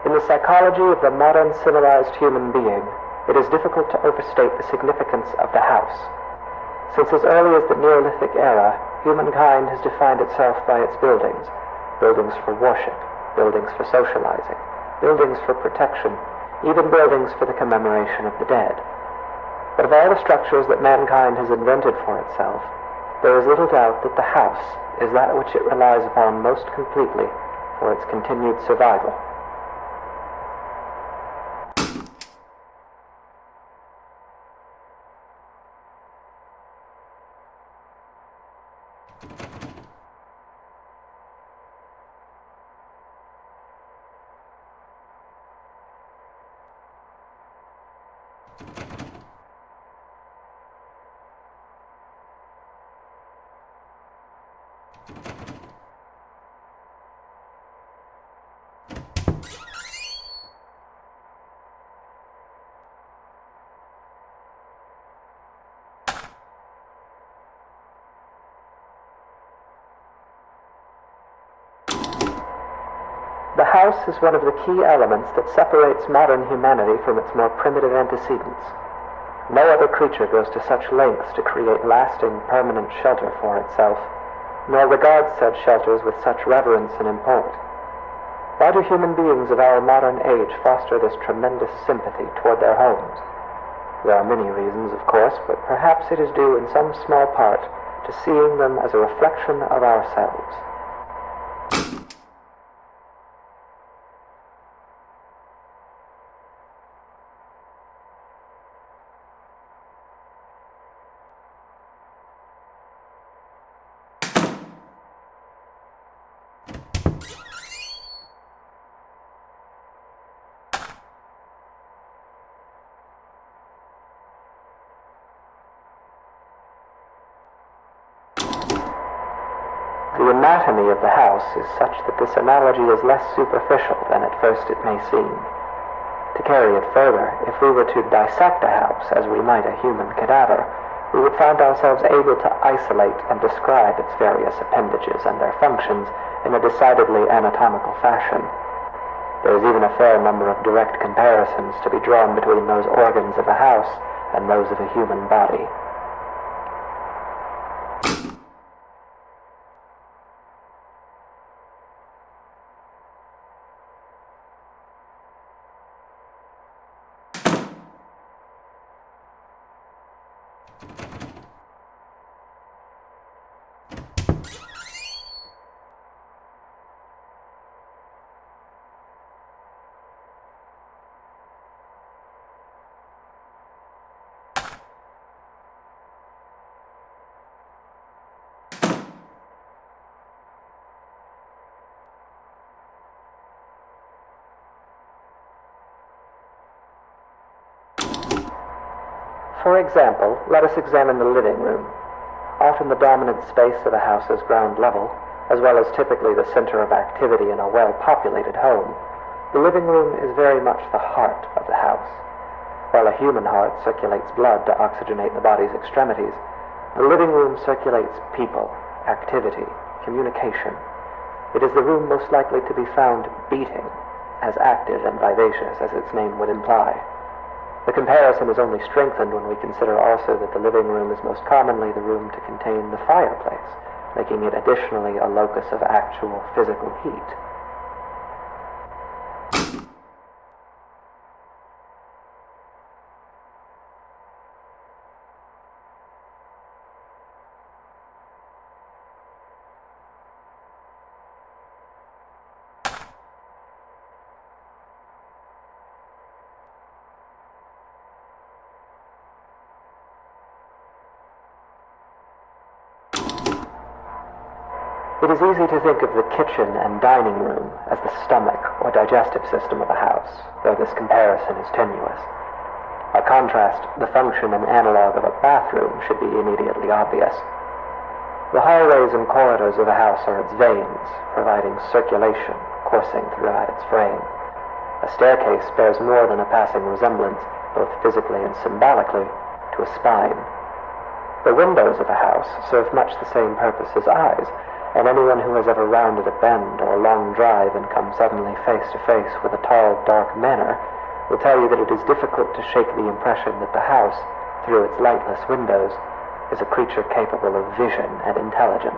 In the psychology of the modern civilized human being, it is difficult to overstate the significance of the house. Since as early as the Neolithic era, humankind has defined itself by its buildings. Buildings for worship, buildings for socializing, buildings for protection, even buildings for the commemoration of the dead. But of all the structures that mankind has invented for itself, there is little doubt that the house is that which it relies upon most completely for its continued survival. The house is one of the key elements that separates modern humanity from its more primitive antecedents. No other creature goes to such lengths to create lasting, permanent shelter for itself, nor regards such shelters with such reverence and import. Why do human beings of our modern age foster this tremendous sympathy toward their homes? There are many reasons, of course, but perhaps it is due in some small part to seeing them as a reflection of ourselves. The anatomy of the house is such that this analogy is less superficial than at first it may seem. To carry it further, if we were to dissect a house as we might a human cadaver, we would find ourselves able to isolate and describe its various appendages and their functions in a decidedly anatomical fashion. There is even a fair number of direct comparisons to be drawn between those organs of a house and those of a human body. For example, let us examine the living room. Often the dominant space of a house's ground level, as well as typically the center of activity in a well-populated home, the living room is very much the heart of the house. While a human heart circulates blood to oxygenate the body's extremities, the living room circulates people, activity, communication. It is the room most likely to be found beating, as active and vivacious as its name would imply. The comparison is only strengthened when we consider also that the living room is most commonly the room to contain the fireplace, making it additionally a locus of actual physical heat. It is easy to think of the kitchen and dining room as the stomach or digestive system of a house, though this comparison is tenuous. By contrast, the function and analog of a bathroom should be immediately obvious. The hallways and corridors of a house are its veins, providing circulation coursing throughout its frame. A staircase bears more than a passing resemblance, both physically and symbolically, to a spine. The windows of a house serve much the same purpose as eyes, and anyone who has ever rounded a bend or long drive and come suddenly face to face with a tall, dark manor will tell you that it is difficult to shake the impression that the house, through its lightless windows, is a creature capable of vision and intelligence.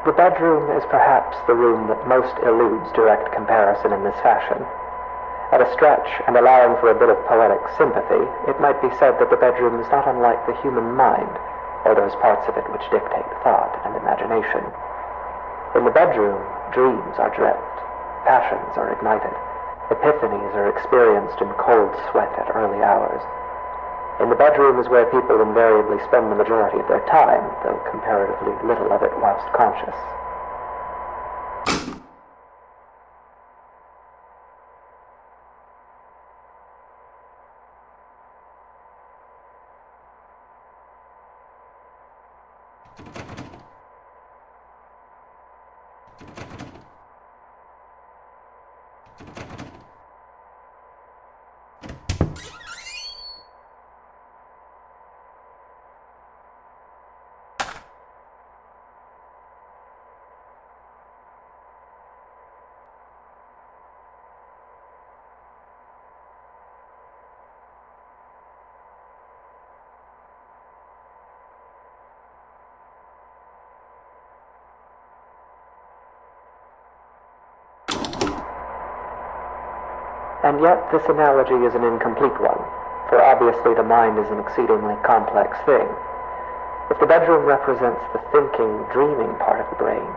The bedroom is perhaps the room that most eludes direct comparison in this fashion. At a stretch, and allowing for a bit of poetic sympathy, it might be said that the bedroom is not unlike the human mind, or those parts of it which dictate thought and imagination. In the bedroom, dreams are dreamt, passions are ignited, epiphanies are experienced in cold sweat at early hours. In the bedroom is where people invariably spend the majority of their time, though comparatively little of it whilst conscious. And yet this analogy is an incomplete one, for obviously the mind is an exceedingly complex thing. If the bedroom represents the thinking, dreaming part of the brain,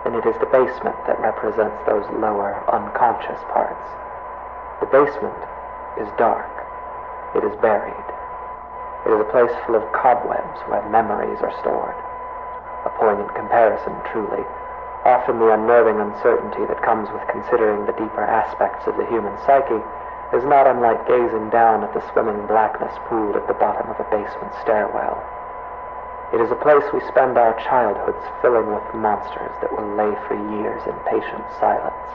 then it is the basement that represents those lower, unconscious parts. The basement is dark. It is buried. It is a place full of cobwebs where memories are stored. A poignant comparison, truly. Often the unnerving uncertainty that comes with considering the deeper aspects of the human psyche is not unlike gazing down at the swimming blackness pooled at the bottom of a basement stairwell. It is a place we spend our childhoods filling with monsters that will lay for years in patient silence.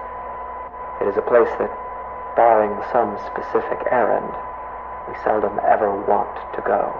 It is a place that, barring some specific errand, we seldom ever want to go.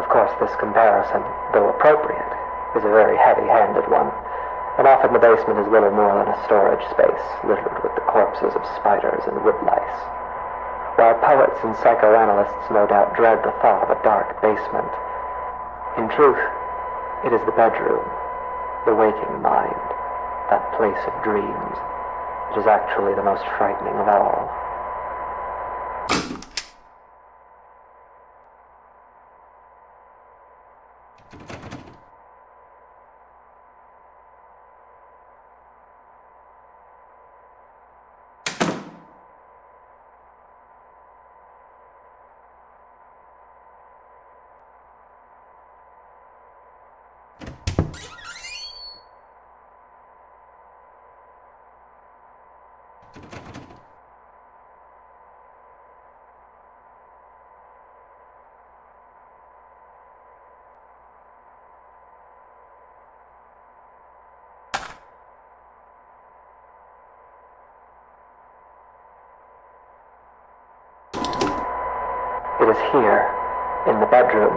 Of course, this comparison, though appropriate, is a very heavy-handed one, and often the basement is little more than a storage space littered with the corpses of spiders and woodlice. while poets and psychoanalysts no doubt dread the thought of a dark basement. In truth, it is the bedroom, the waking mind, that place of dreams. It is actually the most frightening of all. It is here, in the bedroom,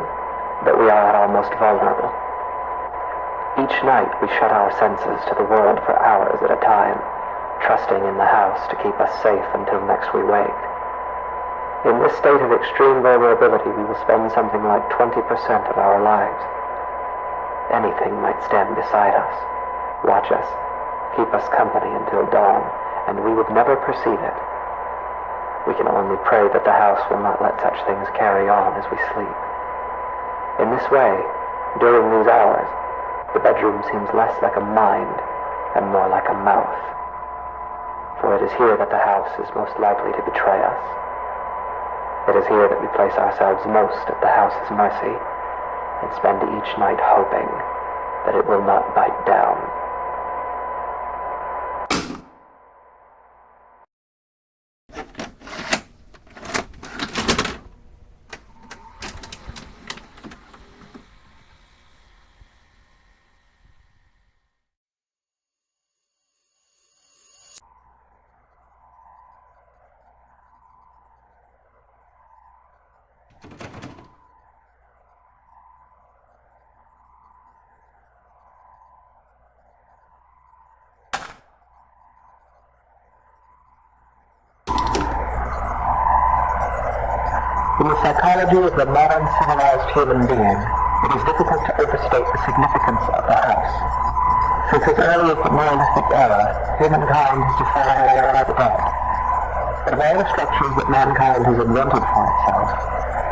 that we are at our most vulnerable. Each night we shut our senses to the world for hours at a time, trusting in the house to keep us safe until next we wake. In this state of extreme vulnerability, we will spend something like 20% of our lives. Anything might stand beside us, watch us, keep us company until dawn, and we would never perceive it. We can only pray that the house will not let such things carry on as we sleep. In this way, during these hours, the bedroom seems less like a mind and more like a mouth. For it is here that the house is most likely to betray us. It is here that we place ourselves most at the house's mercy and spend each night hoping that it will not bite down. In the psychology of the modern civilized human being, it is difficult to overstate the significance of the house. Since as early as the Neolithic era, humankind has defined the era of the dead. But of all the structures that mankind has invented for itself,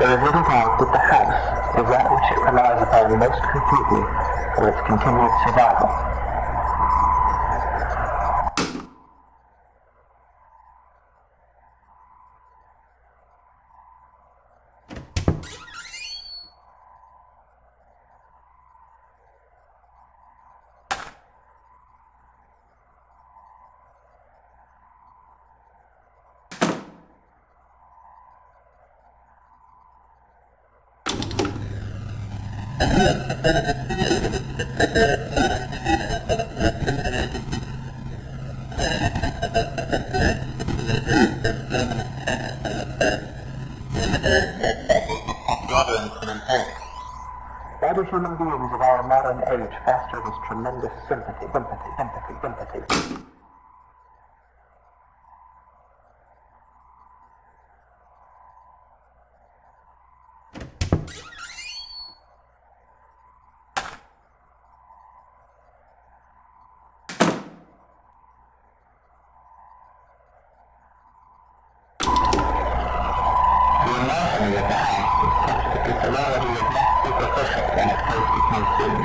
there is little doubt that the house is that which it relies upon most completely for its continued survival. Why do human beings of our modern age foster this tremendous sympathy? The anatomy of the house is such that its reality is less superficial than at first it may seem.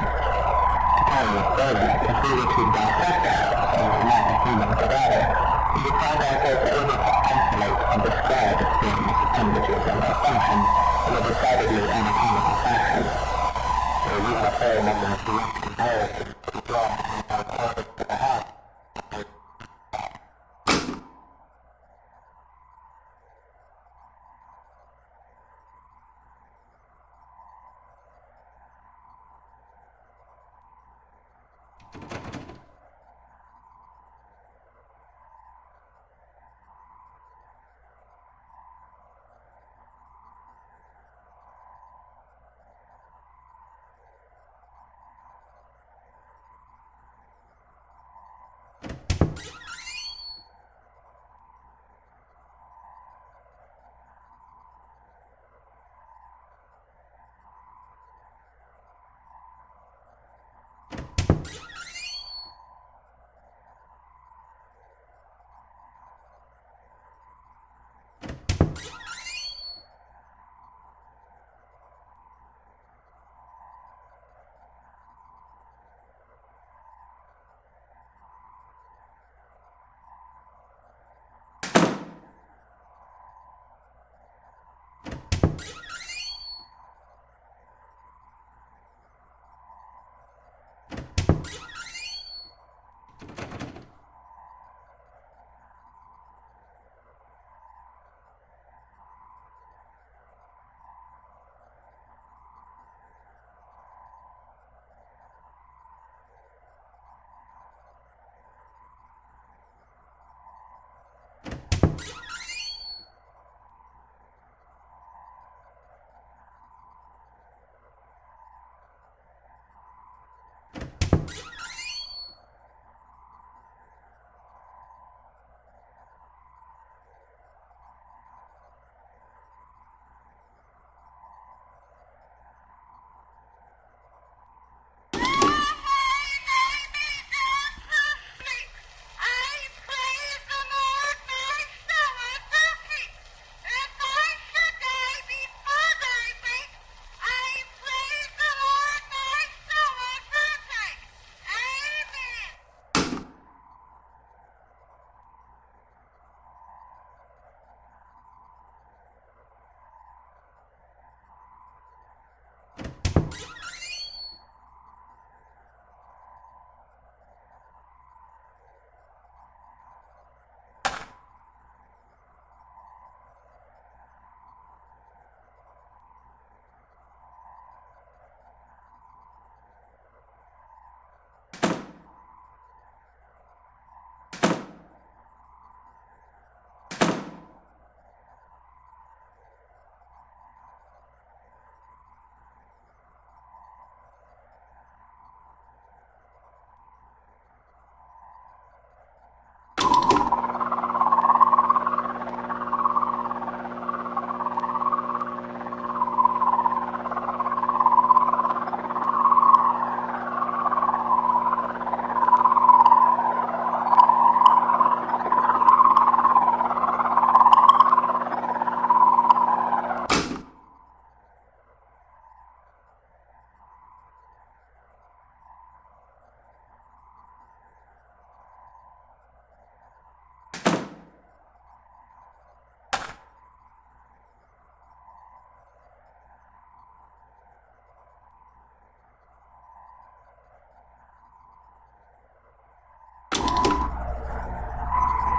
To tell you further, if we were to dissect the house and unite the human together, we would find ourselves able to isolate and describe its various appendages and their functions in a decidedly anatomical fashion. There is a fair number of direct comparisons to be drawn between our quarters to the house.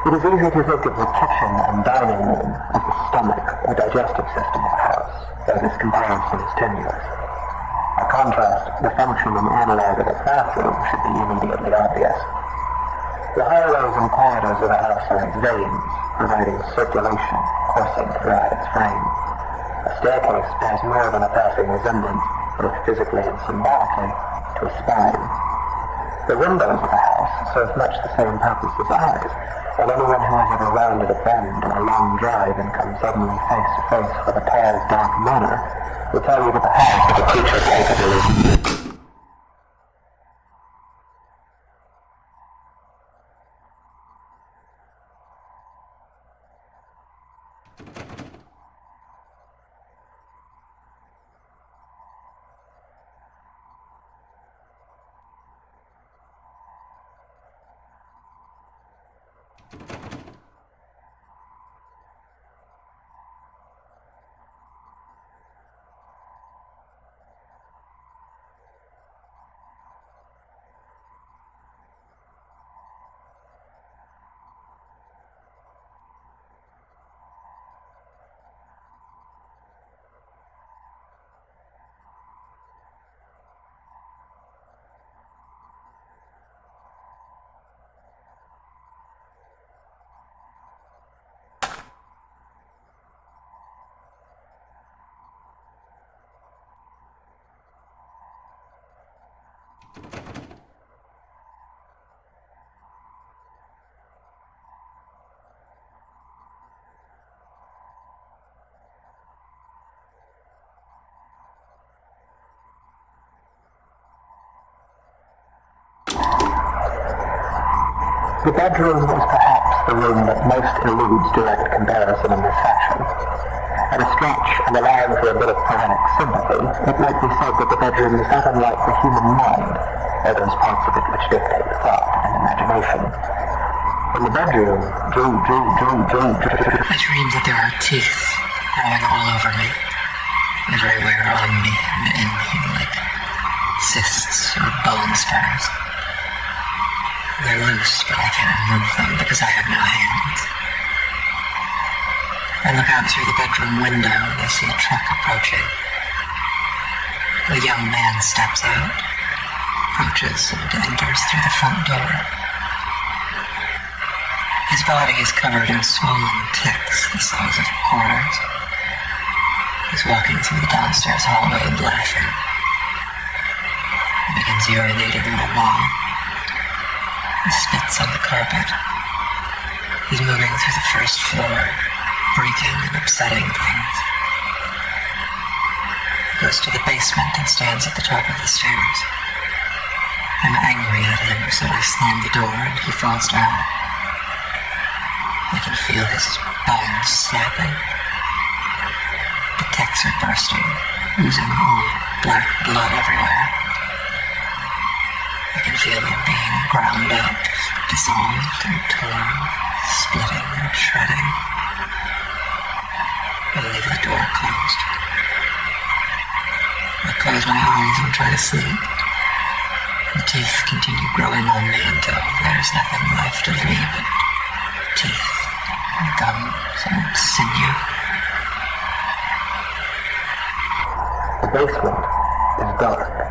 It is easy to think of the kitchen and dining room as the stomach or digestive system of a house, though this comparison is tenuous. By contrast, the function and analog of a bathroom should be immediately obvious. The hallways and corridors of a house are like veins, providing circulation coursing throughout its frame. A staircase bears more than a passing resemblance, both physically and symbolically, to a spine. The windows of a house serve much the same purpose as eyes, and anyone who has ever rounded a bend on a long drive and come suddenly face to face with a pale, dark manor will tell you that the house is a creature capable of... The bedroom is perhaps the room that most eludes direct comparison in this fashion. At a stretch, and allowing for a bit of poetic sympathy, it might be said that the bedroom is not unlike the human mind, or those parts of it which dictate thought and imagination. In the bedroom, I dream that there are teeth growing all over me, everywhere on me and in me, like cysts or bone spurs. They're loose, but I can't remove them because I have no hands. I look out through the bedroom window and I see a truck approaching. A young man steps out, approaches, and enters through the front door. His body is covered in swollen ticks the size of quarters. He's walking through the downstairs hallway and laughing. He begins urinating on the wall. He spits on the carpet. He's moving through the first floor, breaking and upsetting things. He goes to the basement and stands at the top of the stairs. I'm angry at him, so I slam the door and he falls down. I can feel his bones snapping. The ticks are bursting, oozing old black blood everywhere. I can feel them being ground up, dissolved and torn, splitting and shredding. I leave the door closed. I close my eyes and try to sleep. The teeth continue growing on me until there's nothing left of me but teeth and gums and sinew. The basement is dark.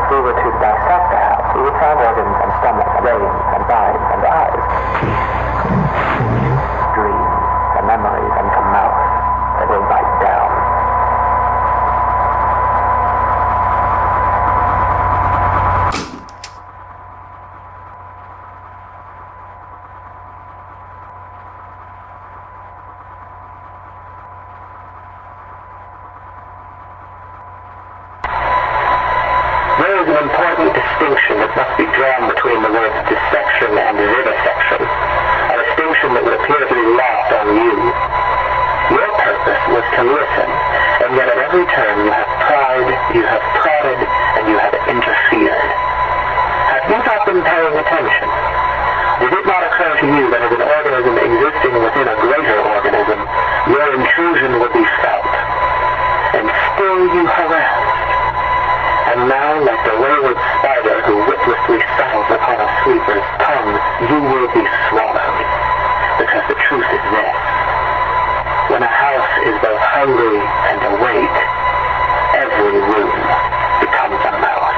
If we were to dissect the house, we would find organs and stomach, brains and minds and eyes, dreams and memories and a mouth that will bite down. There is an important distinction that must be drawn between the words dissection and vivisection, a distinction that would appear to be lost on you. Your purpose was to listen, and yet at every turn you have pried, you have prodded, and you have interfered. Have you not been paying attention? Did it not occur to you that as an organism existing within a greater organism, your intrusion would be felt? And still you harassed. And now, like the wayward spider who witlessly settles upon a sweeper's tongue, you will be swallowed. Because the truth is this. When a house is both hungry and awake, every room becomes a mouth.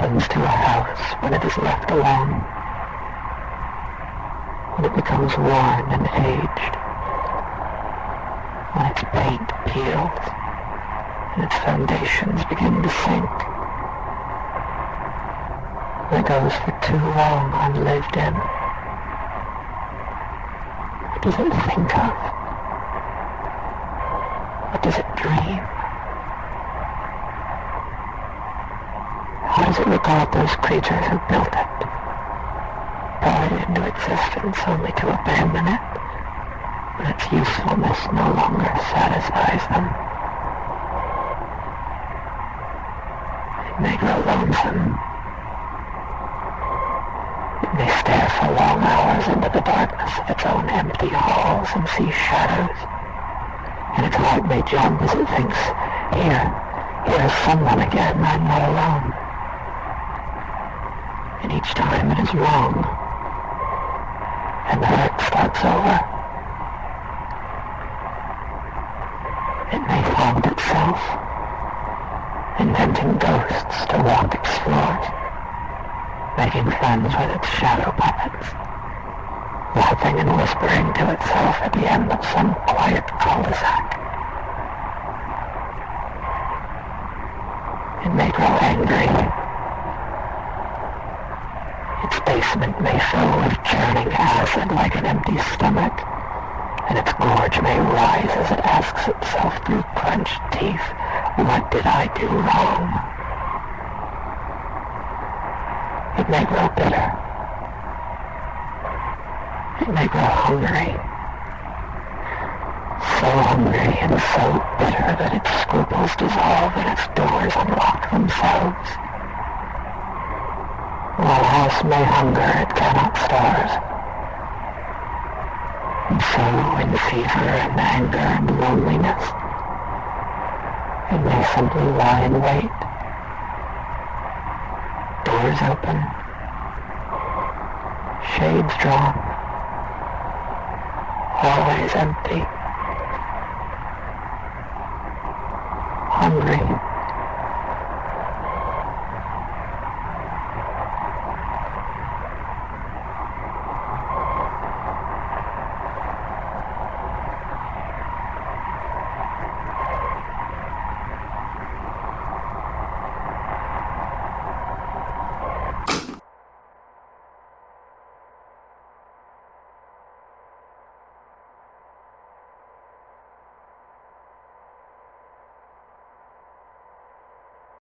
happens to a house when it is left alone, when it becomes worn and aged, when its paint peels and its foundations begin to sink, when it goes for too long unlived in. What does it think of? What does it dream? How does it regard those creatures who built it, brought it into existence only to abandon it when its usefulness no longer satisfies them? It may grow lonesome. It may stare for long hours into the darkness of its own empty halls and see shadows, and its heart may jump as it thinks, here is someone again, I'm not alone. And each time it is wrong, and the hurt starts over. It may haunt itself, inventing ghosts to walk its floors, making friends with its shadow puppets, laughing and whispering to itself at the end of some quiet cul-de-sac. It may grow angry. Its basement may fill with churning acid like an empty stomach, and its gorge may rise as it asks itself through clenched teeth, what did I do wrong? It may grow bitter. It may grow hungry. So hungry and so bitter that its scruples dissolve and its doors unlock themselves. While a house may hunger, it cannot starve. And so, in fever and anger and loneliness, it may simply lie in wait. Doors open. Shades drawn. Hallways empty. Hungry.